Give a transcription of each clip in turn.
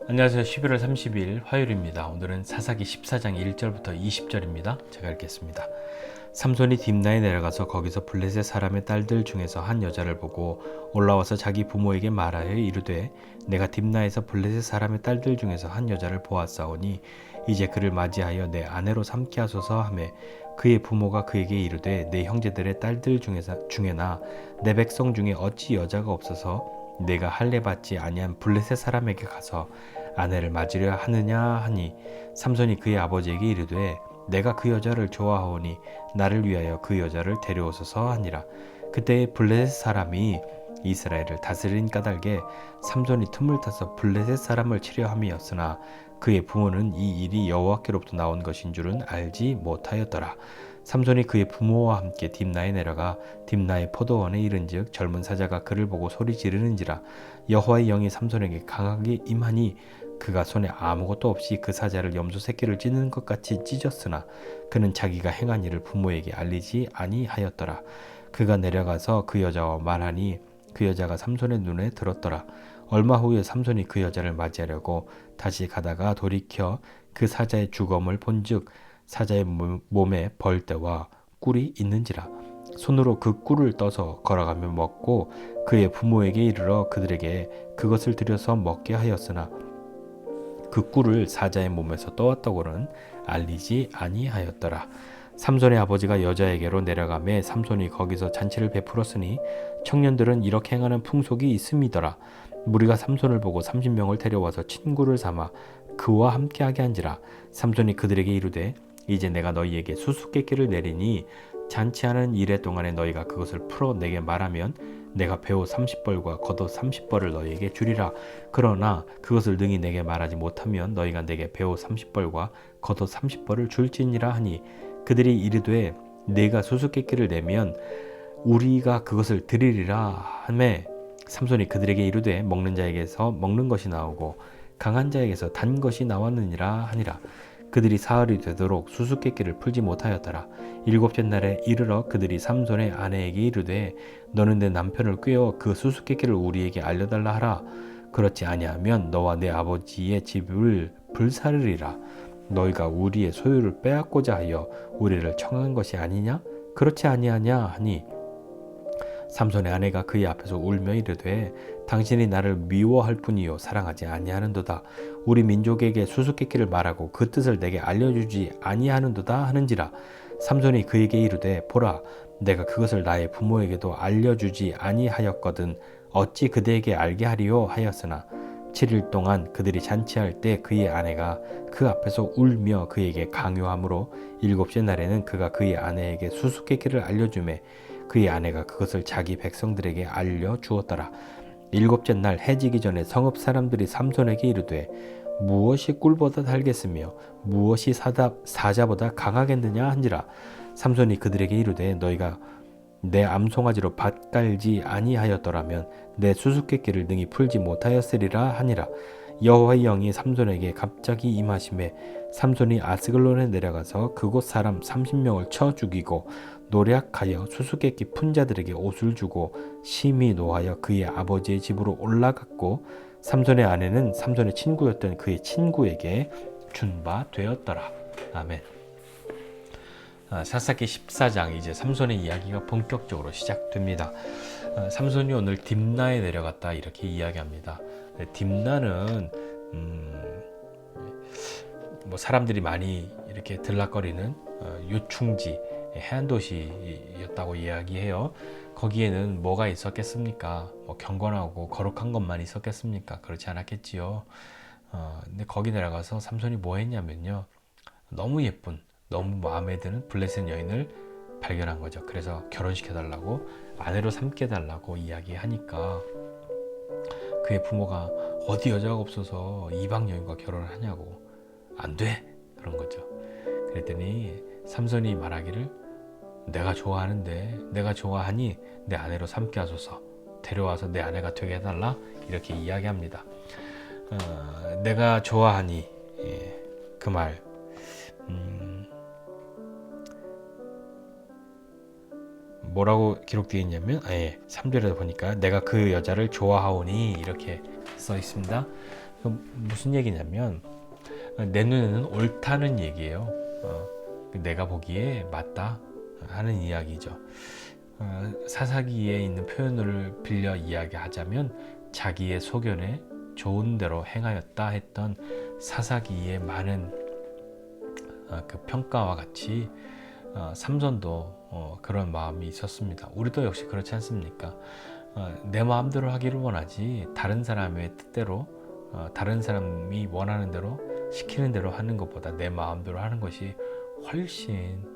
안녕하세요. 11월 30일 화요일입니다. 오늘은 사사기 14장 1절부터 20절입니다. 제가 읽겠습니다. 삼손이 딥나에 내려가서 거기서 블레셋 사람의 딸들 중에서 한 여자를 보고 올라와서 자기 부모에게 말하여 이르되 내가 딥나에서 블레셋 사람의 딸들 중에서 한 여자를 보았사오니 이제 그를 맞이하여 내 아내로 삼게 하소서 하매 그의 부모가 그에게 이르되 내 형제들의 딸들 중에나 내 백성 중에 어찌 여자가 없어서 내가 할례 받지 아니한 블레셋 사람에게 가서 아내를 맞으려 하느냐 하니 삼손이 그의 아버지에게 이르되 내가 그 여자를 좋아하오니 나를 위하여 그 여자를 데려오소서 하니라. 그때 블레셋 사람이 이스라엘을 다스린 까닭에 삼손이 틈을 타서 블레셋 사람을 치려 함이었으나 그의 부모는 이 일이 여호와께로부터 나온 것인 줄은 알지 못하였더라. 삼손이 그의 부모와 함께 딥나에 내려가 딥나의 포도원에 이른즉 젊은 사자가 그를 보고 소리 지르는지라. 여호와의 영이 삼손에게 강하게 임하니 그가 손에 아무것도 없이 그 사자를 염소 새끼를 찢는 것 같이 찢었으나 그는 자기가 행한 일을 부모에게 알리지 아니하였더라. 그가 내려가서 그 여자와 말하니 그 여자가 삼손의 눈에 들었더라. 얼마 후에 삼손이 그 여자를 맞이하려고 다시 가다가 돌이켜 그 사자의 주검을 본즉 사자의 몸에 벌떼와 꿀이 있는지라. 손으로 그 꿀을 떠서 걸어가며 먹고 그의 부모에게 이르러 그들에게 그것을 들여서 먹게 하였으나 그 꿀을 사자의 몸에서 떠왔다고는 알리지 아니하였더라. 삼손의 아버지가 여자에게로 내려가매 삼손이 거기서 잔치를 베풀었으니 청년들은 이렇게 행하는 풍속이 있음이더라. 무리가 삼손을 보고 30명을 데려와서 친구를 삼아 그와 함께하게 한지라. 삼손이 그들에게 이르되 이제 내가 너희에게 수수께끼를 내리니 잔치하는 이래 동안에 너희가 그것을 풀어 내게 말하면 내가 배옷 30벌과 겉옷 30벌을 너희에게 주리라. 그러나 그것을 능히 내게 말하지 못하면 너희가 내게 배옷 30벌과 겉옷 30벌을 줄지니라 하니 그들이 이르되 네가 수수께끼를 내면 우리가 그것을 드리리라 하매 삼손이 그들에게 이르되 먹는 자에게서 먹는 것이 나오고 강한 자에게서 단 것이 나왔느니라 하니라. 그들이 사흘이 되도록 수수께끼를 풀지 못하였더라. 일곱째 날에 이르러 그들이 삼손의 아내에게 이르되 너는 내 남편을 꾀어 그 수수께끼를 우리에게 알려달라 하라. 그렇지 아니하면 너와 내 아버지의 집을 불사르리라. 너희가 우리의 소유를 빼앗고자 하여 우리를 청한 것이 아니냐? 그렇지 아니하냐 하니 삼손의 아내가 그의 앞에서 울며 이르되 당신이 나를 미워할 뿐이요 사랑하지 아니하는도다. 우리 민족에게 수수께끼를 말하고 그 뜻을 내게 알려주지 아니하는도다 하는지라. 삼손이 그에게 이르되 보라 내가 그것을 나의 부모에게도 알려주지 아니하였거든 어찌 그대에게 알게 하리요 하였으나 7일 동안 그들이 잔치할 때 그의 아내가 그 앞에서 울며 그에게 강요하므로 일곱째 날에는 그가 그의 아내에게 수수께끼를 알려주매 그의 아내가 그것을 자기 백성들에게 알려주었더라. 일곱째 날 해지기 전에 성읍 사람들이 삼손에게 이르되 무엇이 꿀보다 달겠으며 무엇이 사자보다 강하겠느냐 한지라. 삼손이 그들에게 이르되 너희가 내 암송아지로 밭 깔지 아니하였더라면 내 수수께끼를 능히 풀지 못하였으리라 하니라. 여호와의 영이 삼손에게 갑자기 임하심에 삼손이 아스글론에 내려가서 그곳 사람 30명을 쳐 죽이고 노략하여 수수께끼 푼 자들에게 옷을 주고 심히 노하여 그의 아버지의 집으로 올라갔고 삼손의 아내는 삼손의 친구였던 그의 친구에게 준 바 되었더라. 아멘. 사사기 14장 이제 삼손의 이야기가 본격적으로 시작됩니다. 삼손이 오늘 딥나에 내려갔다 이렇게 이야기합니다. 딥나는 뭐 사람들이 많이 이렇게 들락거리는 요충지 해안 도시였다고 이야기해요. 거기에는 뭐가 있었겠습니까? 뭐 경건하고 거룩한 것만 있었겠습니까? 그렇지 않았겠지요. 근데 거기 내려가서 삼손이 뭐 했냐면요. 너무 예쁜 너무 마음에 드는 블레셋 여인을 발견한 거죠. 그래서 결혼시켜달라고 아내로 삼게달라고 이야기하니까 그의 부모가 어디 여자가 없어서 이방 여인과 결혼을 하냐고 안 돼! 그런 거죠. 그랬더니 삼손이 말하기를 내가 좋아하는데 내가 좋아하니 내 아내로 삼게 하소서 데려와서 내 아내가 되게 해달라 이렇게 이야기합니다. 내가 좋아하니 그 말 뭐라고 기록되어 있냐면 3절에 보니까 내가 그 여자를 좋아하오니 이렇게 써 있습니다. 무슨 얘기냐면 내 눈에는 옳다는 얘기예요. 내가 보기에 맞다 하는 이야기죠. 사사기에 있는 표현을 빌려 이야기하자면 자기의 소견에 좋은 대로 행하였다 했던 사사기의 많은 그 평가와 같이 삼손도 그런 마음이 있었습니다. 우리도 역시 그렇지 않습니까? 내 마음대로 하기를 원하지 다른 사람의 뜻대로 다른 사람이 원하는 대로 시키는 대로 하는 것보다 내 마음대로 하는 것이 훨씬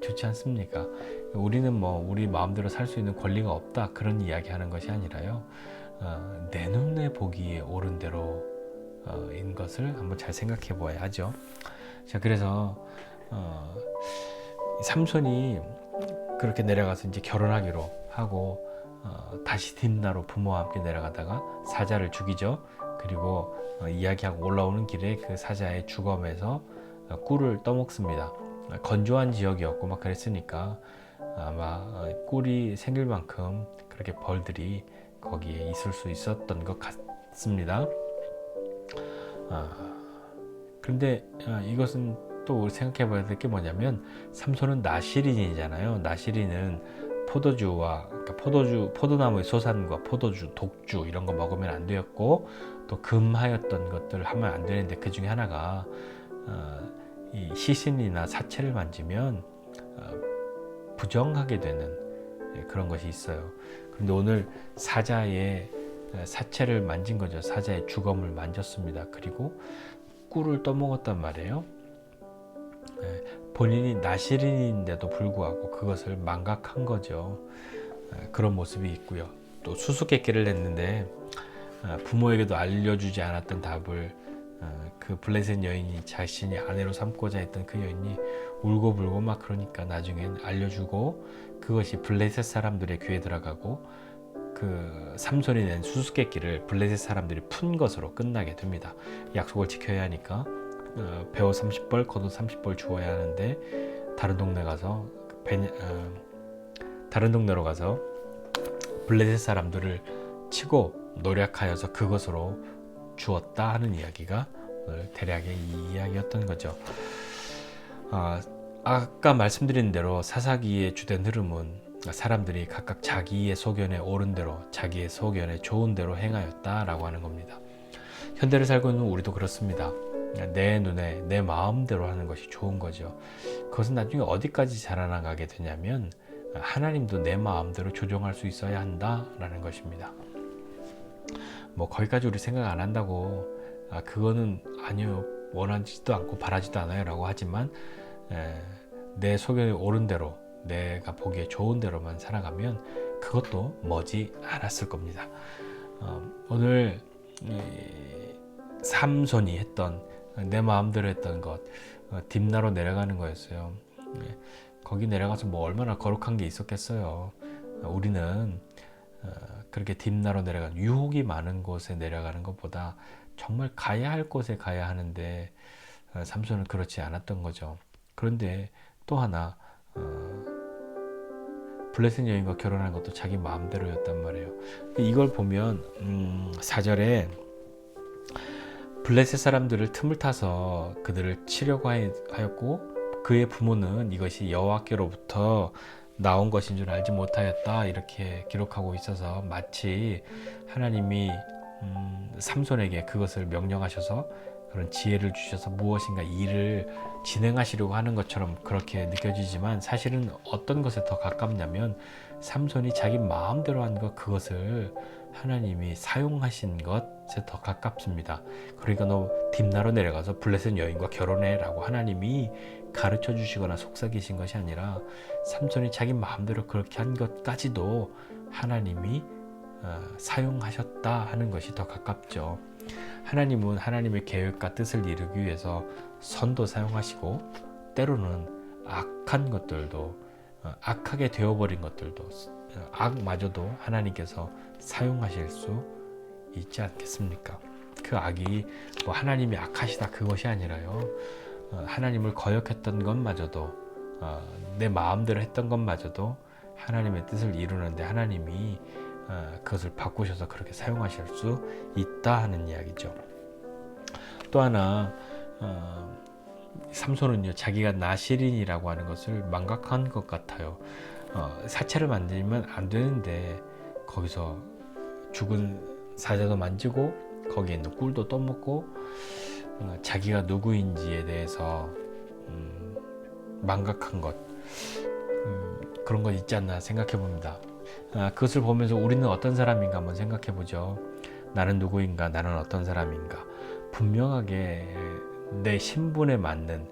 좋지 않습니까? 우리는 뭐 우리 마음대로 살 수 있는 권리가 없다 그런 이야기 하는 것이 아니라요, 내 눈에 보기에 옳은 대로 인 것을 한번 잘 생각해 보아야 하죠. 자, 그래서 삼손이 그렇게 내려가서 이제 결혼하기로 하고 다시 딥나로 부모와 함께 내려가다가 사자를 죽이죠. 그리고 이야기하고 올라오는 길에 그 사자의 주검에서 꿀을 떠먹습니다. 건조한 지역이었고 막 그랬으니까 아마 꿀이 생길 만큼 그렇게 벌들이 거기에 있을 수 있었던 것 같습니다. 그런데 이것은 또 우리 생각해 봐야 될 게 뭐냐면 삼손은 나시린이잖아요. 나시린은 포도주와 그러니까 포도나무의 소산과 포도주, 독주 이런 거 먹으면 안 되었고 또 금하였던 것들 하면 안 되는데 그 중에 하나가 이 시신이나 사체를 만지면 부정하게 되는 그런 것이 있어요. 그런데 오늘 사자의 사체를 만진 거죠. 사자의 주검을 만졌습니다. 그리고 꿀을 떠먹었단 말이에요. 본인이 나시린인데도 불구하고 그것을 망각한 거죠. 그런 모습이 있고요. 또 수수께끼를 냈는데 부모에게도 알려주지 않았던 답을 그 블레셋 여인이 자신이 아내로 삼고자 했던 그 여인이 울고불고 막 그러니까 나중엔 알려주고 그것이 블레셋 사람들의 귀에 들어가고 그 삼손이 낸 수수께끼를 블레셋 사람들이 푼 것으로 끝나게 됩니다. 약속을 지켜야 하니까 배우 30벌, 겉옷 30벌 주어야 하는데 다른 동네로 가서 블레셋 사람들을 치고 노력하여서 그것으로 주었다 하는 이야기가 오늘 대략의 이 이야기였던 거죠. 아까 말씀드린 대로 사사기의 주된 흐름은 사람들이 각각 자기의 소견에 옳은 대로 자기의 소견에 좋은 대로 행하였다라고 하는 겁니다. 현대를 살고 있는 우리도 그렇습니다. 내 눈에 내 마음대로 하는 것이 좋은 거죠. 그것은 나중에 어디까지 자라나가게 되냐면 하나님도 내 마음대로 조종할 수 있어야 한다라는 것입니다. 뭐 거기까지 우리 생각 안 한다고 그거는 아니요 원하지도 않고 바라지도 않아요 라고 하지만 내 소견에 옳은 대로 내가 보기에 좋은 대로만 살아가면 그것도 머지 않았을 겁니다. 오늘 삼손이 했던 내 마음대로 했던 것 딥나로 내려가는 거였어요. 거기 내려가서 뭐 얼마나 거룩한 게 있었겠어요. 우리는 그렇게 딥나로 내려가는 유혹이 많은 곳에 내려가는 것보다 정말 가야 할 곳에 가야 하는데 삼손은 그렇지 않았던 거죠. 그런데 또 하나 블레셋 여인과 결혼한 것도 자기 마음대로였단 말이에요. 이걸 보면 4절에 블레셋 사람들을 틈을 타서 그들을 치려고 하였고 그의 부모는 이것이 여호와께로부터 나온 것인 줄 알지 못하였다 이렇게 기록하고 있어서 마치 하나님이 삼손에게 그것을 명령하셔서 그런 지혜를 주셔서 무엇인가 일을 진행하시려고 하는 것처럼 그렇게 느껴지지만 사실은 어떤 것에 더 가깝냐면 삼손이 자기 마음대로 한 것 그것을 하나님이 사용하신 것에 더 가깝습니다. 그러니까 너 딥나로 내려가서 블레셋 여인과 결혼해 라고 하나님이 가르쳐 주시거나 속삭이신 것이 아니라 삼손이 자기 마음대로 그렇게 한 것까지도 하나님이 사용하셨다 하는 것이 더 가깝죠. 하나님은 하나님의 계획과 뜻을 이루기 위해서 선도 사용하시고 때로는 악한 것들도 악하게 되어버린 것들도 악마저도 하나님께서 사용하실 수 있지 않겠습니까? 그 악이 뭐 하나님이 악하시다 그것이 아니라요, 하나님을 거역했던 것마저도 내 마음대로 했던 것마저도 하나님의 뜻을 이루는데 하나님이 그것을 바꾸셔서 그렇게 사용하실 수 있다 하는 이야기죠. 또 하나 삼손은요 자기가 나실인이라고 하는 것을 망각한 것 같아요. 사체를 만들면 안 되는데 거기서 죽은 사자도 만지고 거기에 있는 꿀도 떠먹고 자기가 누구인지에 대해서 망각한 것, 그런 것 있지 않나 생각해 봅니다. 그것을 보면서 우리는 어떤 사람인가 한번 생각해 보죠. 나는 누구인가? 나는 어떤 사람인가? 분명하게 내 신분에 맞는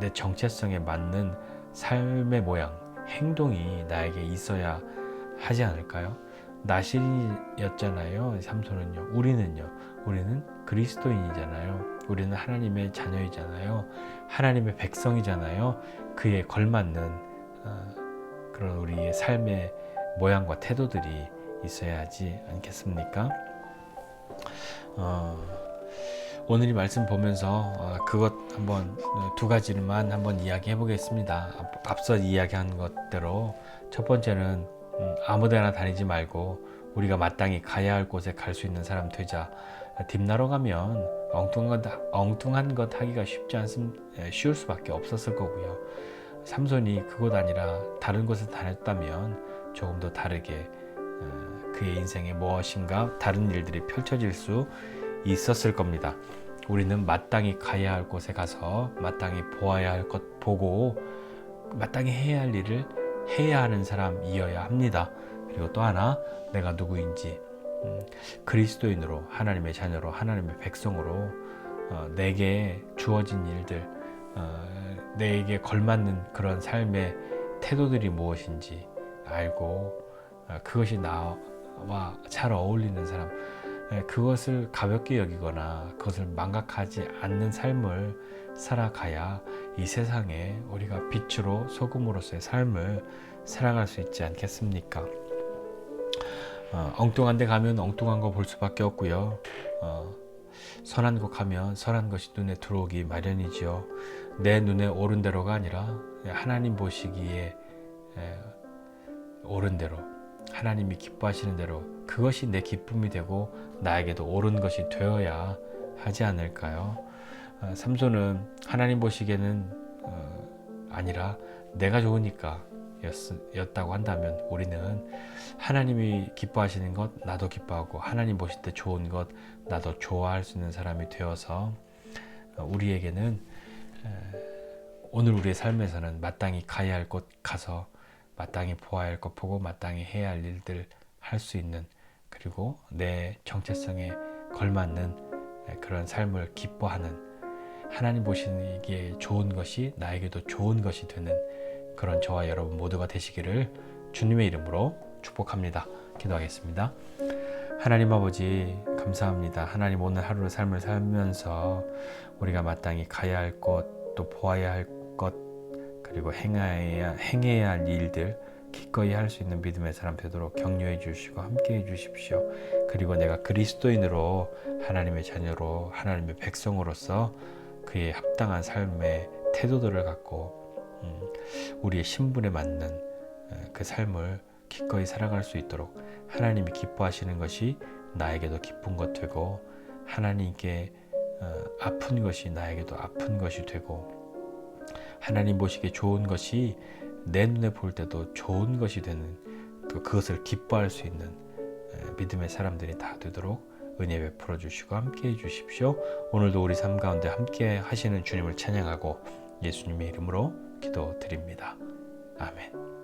내 정체성에 맞는 삶의 모양, 행동이 나에게 있어야 하지 않을까요? 나실이었잖아요. 삼손은요. 우리는 그리스도인이잖아요. 우리는 하나님의 자녀이잖아요. 하나님의 백성이잖아요. 그에 걸맞는 그런 우리의 삶의 모양과 태도들이 있어야 하지 않겠습니까? 오늘 이 말씀 보면서 그것 한번 두 가지만 한번 이야기해 보겠습니다. 앞서 이야기한 것대로 첫 번째는 아무데나 다니지 말고 우리가 마땅히 가야 할 곳에 갈 수 있는 사람 되자. 딥나러 가면 엉뚱한 것 하기가 쉬울 수밖에 없었을 거고요. 삼손이 그곳 아니라 다른 곳에 다녔다면 조금 더 다르게 그의 인생에 무엇인가 다른 일들이 펼쳐질 수 있었을 겁니다. 우리는 마땅히 가야 할 곳에 가서 마땅히 보아야 할 것 보고 마땅히 해야 할 일을 해야 하는 사람이어야 합니다. 그리고 또 하나, 내가 누구인지 그리스도인으로, 하나님의 자녀로, 하나님의 백성으로 내게 주어진 일들, 내게 걸맞는 그런 삶의 태도들이 무엇인지 알고 그것이 나와 잘 어울리는 사람, 그것을 가볍게 여기거나 그것을 망각하지 않는 삶을 살아가야 이 세상에 우리가 빛으로 소금으로서의 삶을 살아갈 수 있지 않겠습니까? 엉뚱한 데 가면 엉뚱한 거 볼 수밖에 없고요. 선한 곳 가면 선한 것이 눈에 들어오기 마련이지요. 내 눈에 옳은 대로가 아니라 하나님 보시기에 옳은 대로, 하나님이 기뻐하시는 대로 그것이 내 기쁨이 되고 나에게도 옳은 것이 되어야 하지 않을까요? 삼손은 하나님 보시기에는 아니라 내가 좋으니까 였다고 한다면 우리는 하나님이 기뻐하시는 것 나도 기뻐하고 하나님 보실 때 좋은 것 나도 좋아할 수 있는 사람이 되어서 우리에게는 오늘 우리의 삶에서는 마땅히 가야 할 곳 가서 마땅히 보아야 할 것 보고 마땅히 해야 할 일들 할 수 있는, 그리고 내 정체성에 걸맞는 그런 삶을 기뻐하는, 하나님 보시기에 좋은 것이 나에게도 좋은 것이 되는 그런 저와 여러분 모두가 되시기를 주님의 이름으로 축복합니다. 기도하겠습니다. 하나님 아버지 감사합니다. 하나님 오늘 하루의 삶을 살면서 우리가 마땅히 가야 할 것, 또 보아야 할 것, 그리고 행해야 할 일들 기꺼이 할 수 있는 믿음의 사람 되도록 격려해 주시고 함께해 주십시오. 그리고 내가 그리스도인으로 하나님의 자녀로 하나님의 백성으로서 그의 합당한 삶의 태도들을 갖고 우리의 신분에 맞는 그 삶을 기꺼이 살아갈 수 있도록 하나님이 기뻐하시는 것이 나에게도 기쁜 것 되고 하나님께 아픈 것이 나에게도 아픈 것이 되고 하나님 보시기에 좋은 것이 내 눈에 볼 때도 좋은 것이 되는 그것을 기뻐할 수 있는 믿음의 사람들이 다 되도록 은혜 베풀어 주시고 함께해 주십시오. 오늘도 우리 삶 가운데 함께 하시는 주님을 찬양하고 예수님의 이름으로 기도드립니다. 아멘.